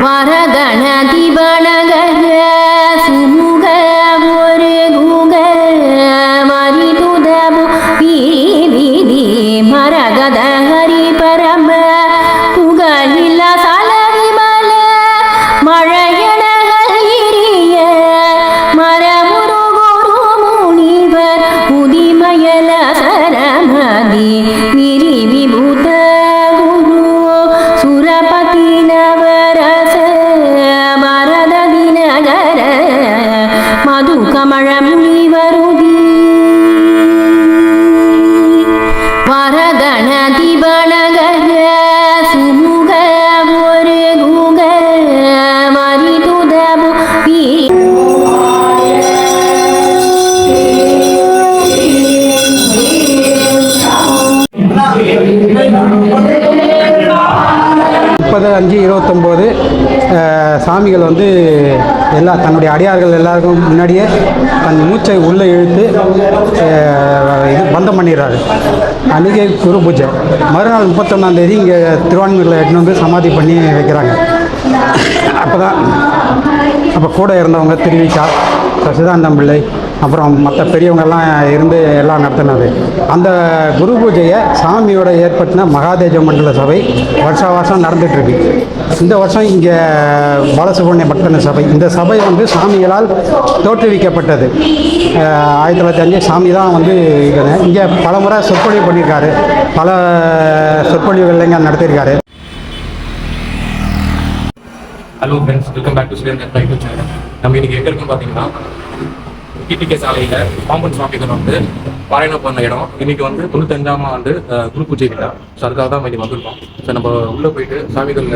வரகணதி வணகர சுமுக ஒரு குக மரிதுதபு விதி மரகத ஹரி பரம புகழில சலவிமல மழையணகலிரிய மரமுரு குரு முனிவர் புதிமயல சரமதி விரி விபூத குரு சுரபதி நவரச மரததி நகர மது கமழம் வருதி வரகணதி வணகர சுமுக ஒரு குக மரிதுதபு முப்பது 5/29 சாமிகள் வந்து தன்னுடைய அடியார்கள் எல்லாருக்கும் முன்னாடியே தன் மூச்சை உள்ளே இழுத்து இது பந்தம் பண்ணிடுறாரு. அன்றைக்கி குரு பூஜை. மறுநாள் 31ஆம் இங்கே திருவான்மையூரில் எட்டுன்னு வந்து சமாதி பண்ணி வைக்கிறாங்க. அப்போ கூட இருந்தவங்க திருவிக்கா, சச்சிதானந்தம் பிள்ளை, அப்புறம் மற்ற பெரியவங்கெல்லாம் இருந்து எல்லாம் நடத்தினது. அந்த குரு பூஜையை சாமியோட ஏற்படுத்தின மகாதேஜ மண்டல சபை வருஷம் நடந்துகிட்ருக்கு. இந்த வருஷம் இங்கே பாலசுப்ரமணிய பக்தன சபை, இந்த சபை வந்து சாமிகளால் தோற்றுவிக்கப்பட்டது. 1905 சாமி தான் வந்து இங்கே பல முறை சொற்பொழிவு பண்ணியிருக்காரு, பல சொற்பொழிவுகள் இங்கே நடத்தியிருக்காரு. Hello friends, welcome back to Srirangan YouTube channel. நம்ம இன்றைக்கி எங்கே இருக்குன்னு பார்த்தீங்கன்னா டிடிகே சாலையில் பாம்பன் சுவாமிகள் வந்து பாராயணம் பண்ண இடம். இன்றைக்கி வந்து 95ஆம் ஆண்டு குரு பூஜை விழா. ஸோ அதுக்காக தான் இன்றைக்கி வந்திருக்கோம். ஸோ நம்ம உள்ளே போயிட்டு சாமிகள்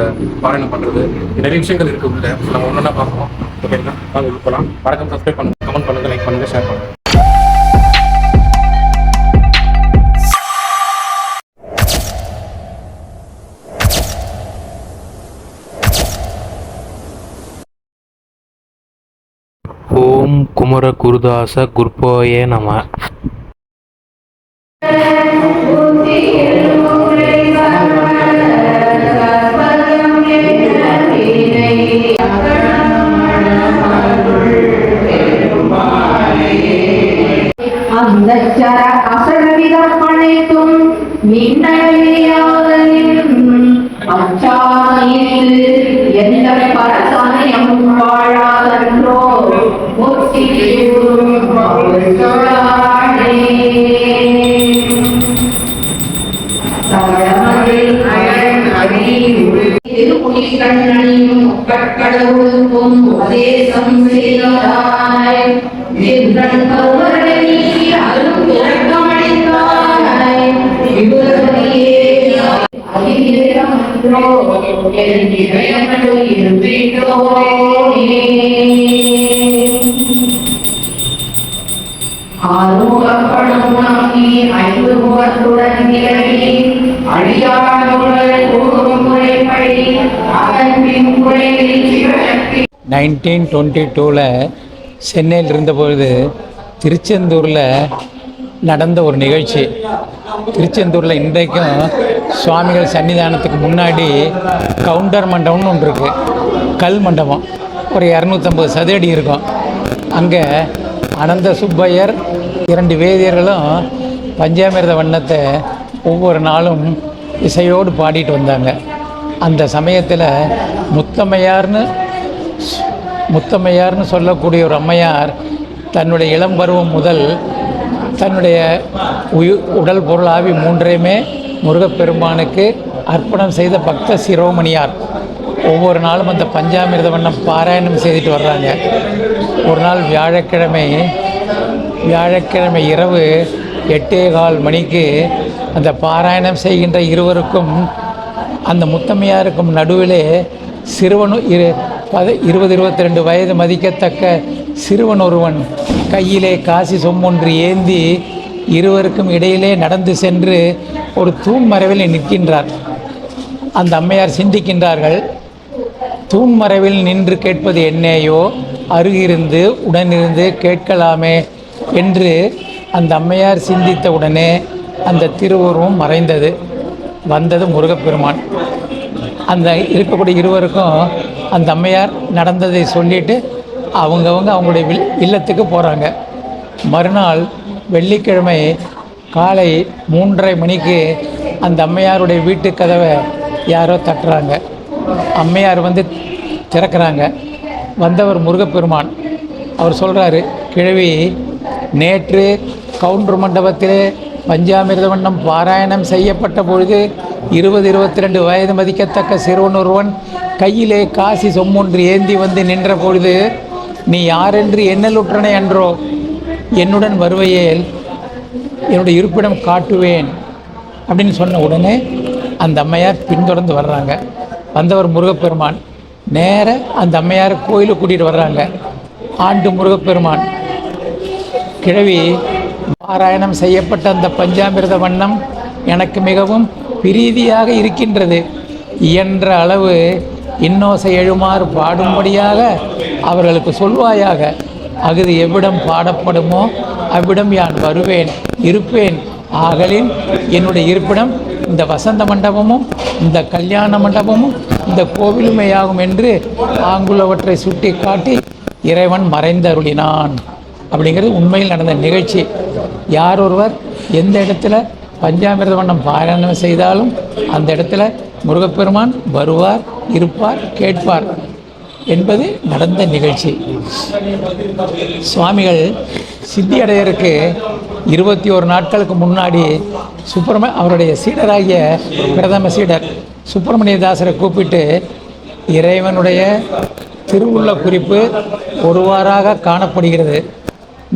பாராயணம் பண்ணுறது நிறைய விஷயங்கள் இருக்குது உள்ளே. ஸோ நம்ம ஒன்றா பார்ப்போம். ஓகேங்களா, வாங்க உள்ள போகலாம். மறக்காம சப்ஸ்கிரைப் பண்ணுங்கள், கமெண்ட் பண்ணுங்கள், லைக் பண்ணுங்கள், ஷேர் பண்ணுங்கள். ஓம் குமர குருதாச குருப்போயே நம. அந்த அசடவிதம் அனைத்தும் அச்சாயில் எந்த பரசமயம் வாழாதன்றோ திருமுனிகண்ணையும் கடவுளுக்கும் உபதேசம் செய்தாய். அருள் இறக்கமடைந்தாய். ஆறுமுகப்படும் நாமி 5 முகத்துடன் நிலவி அடியார்கள் முறைப்படி அதன்பின் குறைவில் சிவசக்தி. 1922 சென்னையில் இருந்தபொழுது திருச்செந்தூரில் நடந்த ஒரு நிகழ்ச்சி. திருச்செந்தூரில் இன்றைக்கும் சுவாமிகள் சன்னிதானத்துக்கு முன்னாடி கவுண்டர் மண்டபம்னு ஒன்று இருக்குது. கல் மண்டபம் ஒரு 250 சதுரடி இருக்கும். அங்கே அனந்த சுப்பையர் 2 வேதியர்களும் பஞ்சாமிர்த வண்ணத்தை ஒவ்வொரு நாளும் இசையோடு பாடிட்டு வந்தாங்க. அந்த சமயத்தில் முத்தம்மையார்னு சொல்லக்கூடிய ஒரு அம்மையார் தன்னுடைய இளம் பருவம் முதல் தன்னுடைய உடல் பொருள் ஆவி 3ஐயுமே முருகப்பெருமானுக்கு அர்ப்பணம் செய்த பக்த சிரோமணியார். ஒவ்வொரு நாளும் அந்த பஞ்சாமிர்த வண்ணம் பாராயணம் செய்துட்டு வர்றாங்க. ஒரு நாள் வியாழக்கிழமை இரவு 8:15 மணிக்கு அந்த பாராயணம் செய்கின்ற இருவருக்கும் அந்த முத்தம்மையாருக்கும் நடுவிலே சிறுவன் 20-22 வயது மதிக்கத்தக்க சிறுவன் ஒருவன் கையிலே காசி சொம்மொன்று ஏந்தி இருவருக்கும் இடையிலே நடந்து சென்று ஒரு தூண் மறைவில் நிற்கின்றார். அந்த அம்மையார் சிந்திக்கின்றார்கள், தூண் மறைவில் நின்று கேட்பது என்னையோ, அருகிருந்து உடனிருந்து கேட்கலாமே என்று அந்த அம்மையார் சிந்தித்த உடனே அந்த திருவுருவம் மறைந்தது. வந்தது முருகப்பெருமான். அந்த இருக்கக்கூடிய இருவருக்கும் அந்த அம்மையார் நடந்ததை சொல்லிவிட்டு அவங்கவங்க அவங்களுடைய இல்லத்துக்கு போகிறாங்க. மறுநாள் வெள்ளிக்கிழமை காலை 3:30 மணிக்கு அந்த அம்மையாருடைய வீட்டு கதவை யாரோ தட்டுறாங்க. அம்மையார் வந்து திறக்கிறாங்க. வந்தவர் முருகப்பெருமான். அவர் சொல்கிறாரு, கிழவி, நேற்று கவுண்டர் மண்டபத்திலே பஞ்சாமிர்த வண்ணம் பாராயணம் செய்யப்பட்ட பொழுது 20-22 வயது மதிக்கத்தக்க சிறுவன் ஒருவன் கையிலே காசி சொம்மொன்று ஏந்தி வந்து நின்ற பொழுது நீ யாரென்று எண்ணலுற்றனை அன்றோ, என்னுடன் வருவையேல் என்னுடைய இருப்பிடம் காட்டுவேன் அப்படின்னு சொன்ன உடனே அந்த அம்மையார் பின்தொடர்ந்து வர்றாங்க. வந்தவர் முருகப்பெருமான். நேர அந்த அம்மையார் கோயிலுக்கு கூட்டிகிட்டு வர்றாங்க. ஆண்டு முருகப்பெருமான், கிழவி, பாராயணம் செய்யப்பட்ட அந்த பஞ்சாமிர்த வண்ணம் எனக்கு மிகவும் பிரீதியாக இருக்கின்றது. இயன்ற அளவு இன்னோசை எழுமாறு பாடும்படியாக அவர்களுக்கு சொல்வாயாக. அஃது எவ்விடம் பாடப்படுமோ அவ்விடம் யான் வருவேன், இருப்பேன். ஆகலின் என்னுடைய இருப்பிடம் இந்த வசந்த மண்டபமும் இந்த கல்யாண மண்டபமும் இந்த கோவிலுமையாகும் என்று ஆங்குள்ளவற்றை சுட்டி காட்டி இறைவன் மறைந்தருளினான். அப்படிங்கிறது உண்மையில் நடந்த நிகழ்ச்சி. யார் ஒருவர் எந்த இடத்துல பஞ்சாமிர்த வண்ணம் பாராயணம் செய்தாலும் அந்த இடத்துல முருகப்பெருமான் வருவார், இருப்பார், கேட்பார் என்பது நடந்த நிகழ்ச்சி. சுவாமிகள் சித்தியடையருக்கு 21 நாட்களுக்கு முன்னாடி அவருடைய சீடராகிய பிரதம சீடர் சுப்பிரமணியதாசரை கூப்பிட்டு, இறைவனுடைய திருவுள்ள குறிப்பு ஒருவாறாக காணப்படுகிறது,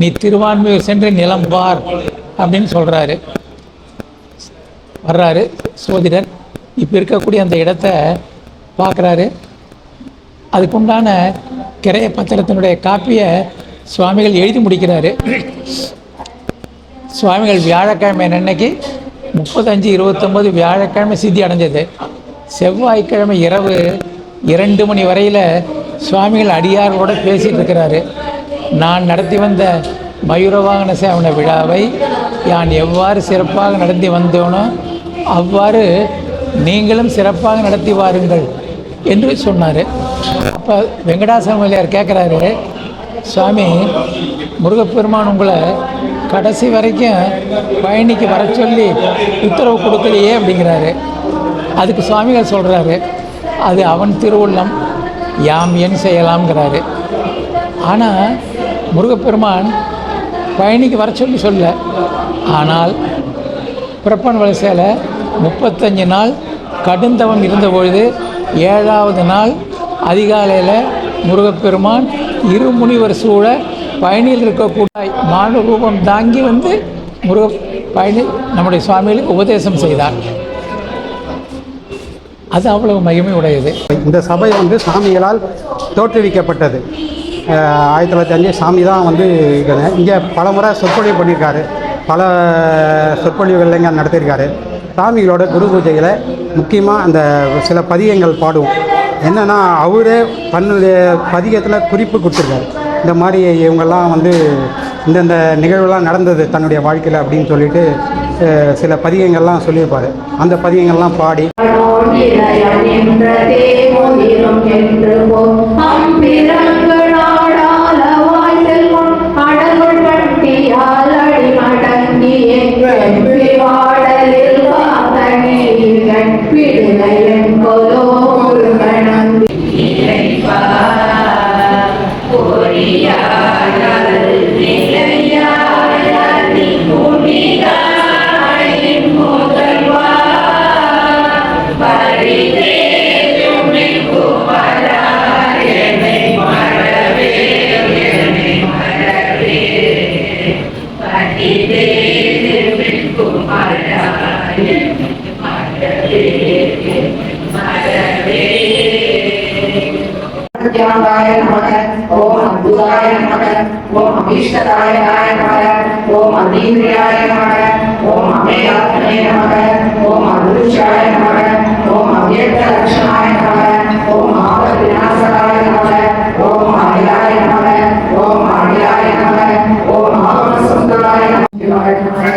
நீ திருவான்மையூர் சென்று நிலம் பார் அப்படின்னு சொல்கிறாரு. வர்றாரு சோதிடர். இப்போ இருக்கக்கூடிய அந்த இடத்த பார்க்குறாரு. அதுக்குண்டான கிரைய பத்திரத்தினுடைய காப்பியை சுவாமிகள் எழுதி முடிக்கிறாரு. சுவாமிகள் வியாழக்கிழமை அன்னைக்கு 35-29 வியாழக்கிழமை சித்தி அடைஞ்சது. செவ்வாய்க்கிழமை இரவு 2 மணி வரையில் சுவாமிகள் அடியாரோடு பேசிகிட்டு இருக்கிறாரு. நான் நடத்தி வந்த மயூரவாகன சேவன விழாவை யான் எவ்வாறு சிறப்பாக நடத்தி வந்தோனோ அவ்வாறு நீங்களும் சிறப்பாக நடத்தி வாருங்கள் என்று சொன்னார். அப்போ வெங்கடாசலமலையார் கேட்குறாரு, சுவாமி, முருகப்பெருமான் உங்களை கடைசி வரைக்கும் பயணிக்கு வர சொல்லி உத்தரவு கொடுக்கலையே அப்படிங்கிறாரு. அதுக்கு சுவாமிகள் சொல்கிறாரு, அது அவன் திருவுள்ளம், யாம் என் செய்யலாம்ங்கிறாரு. ஆனால் முருகப்பெருமான் பயணிக்கு வர சொல்லி சொல்ல. ஆனால் பிறப்பன் வலசையில் 35 நாள் கடுந்தவம் இருந்தபொழுது 7வது நாள் அதிகாலையில் முருகப்பெருமான் இருமுனிவர் சூழ பயணியில் இருக்கக்கூடிய மானு ரூபம் தாங்கி வந்து பயணி நம்முடைய சுவாமிகளுக்கு உபதேசம் செய்தார். அது அவ்வளவு மகிமை உடையது. இந்த சபை வந்து சாமிகளால் தோற்றுவிக்கப்பட்டது. 1905 சாமி தான் வந்து இங்கே பல முறை சொற்பொழிவு பண்ணியிருக்காரு. பல சொற்பொழிவுகள் இங்கே நடத்தியிருக்காரு. சாமிகளோட குரு பூஜையில் முக்கியமாக அந்த சில பதிகங்கள் பாடுவோம். என்னென்னா அவரே தன்னுடைய பதிகத்தில் குறிப்பு கொடுத்துருக்காரு. இந்த மாதிரி இவங்கெல்லாம் வந்து இந்தந்த நிகழ்வுலாம் நடந்தது தன்னுடைய வாழ்க்கையில் அப்படின்னு சொல்லிட்டு சில பதிகங்கள்லாம் சொல்லியிருப்பார். அந்த பதிகங்கள்லாம் பாடி ஓம் அத்புதாய நமக, ஓம் அபீஷ்டதாய நமக, ஓம் அதீந்திரியாய நமக, ஓம் அமேயாத்மனே நமக, ஓம் அதுருஷாய நமக, ஓம் அவ்யக்த லட்சணாய நமக, ஓம் ஆபத் விநாசகாய நமக, ஓம் ஆயாய நமக, ஓம் ஆயாய நமக, ஓம் ஆகம சுந்தராய நமக,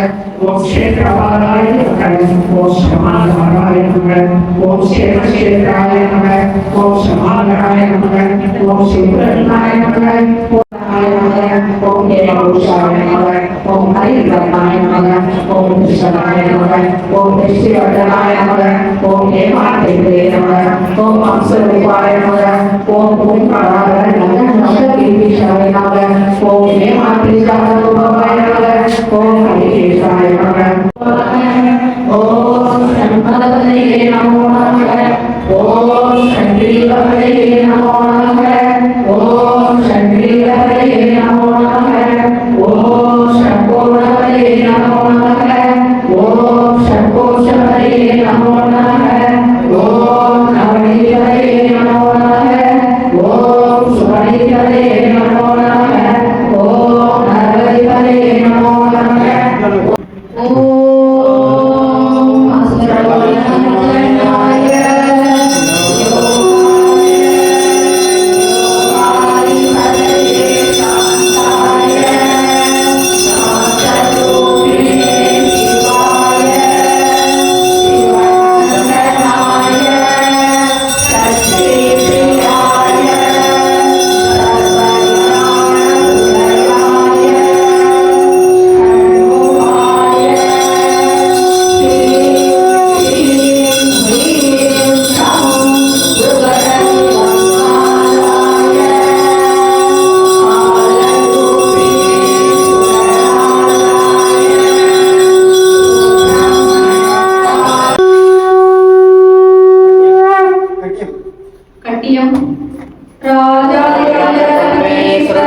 ஓம் சேத்ரபாலாய நமக, ஓம் சமாதாராய நமக, ஓம் சேமசேகராய நமக ஓம் சமாதராய நமக ஓம் சிவரத்னாய நமக ஓம் தேவபூஷாய நமக ஓம் ஹரிரத்னாய நமக ஓம் கிருஷ்ணாய நமக ஓம் கிருஷ்ணவர்தனாய நமக ஓம் ஹேமாதேவியே நமக ஓம் அம்சரூபாய நமக ஓம் ஓம்காராய நகநகதீபிஷாய நமக ஓம் ஹேமாத்ரிசாரூபாய நமக ஓம் ஹரிகேசாய நமக ஓம் சண்மதபதயே நமோ நமக ஓம் சண்டீபதயே நமோ நமக ஓம் சண்டீபதயே நமோ நமக ஓம் சம்போதபதயே நமோ நமக ஓம் சம்போஷபதயே நமோ நமக ஓம் நவநீபதயே நமோ நமக ஓம் சுபநீபதயே நமோ நமக ஓம் நரவதிபதயே நமோ நமக ஓம் அஸ்வரவணாய கட்டியம் ராஜாய பரமேஸ்வர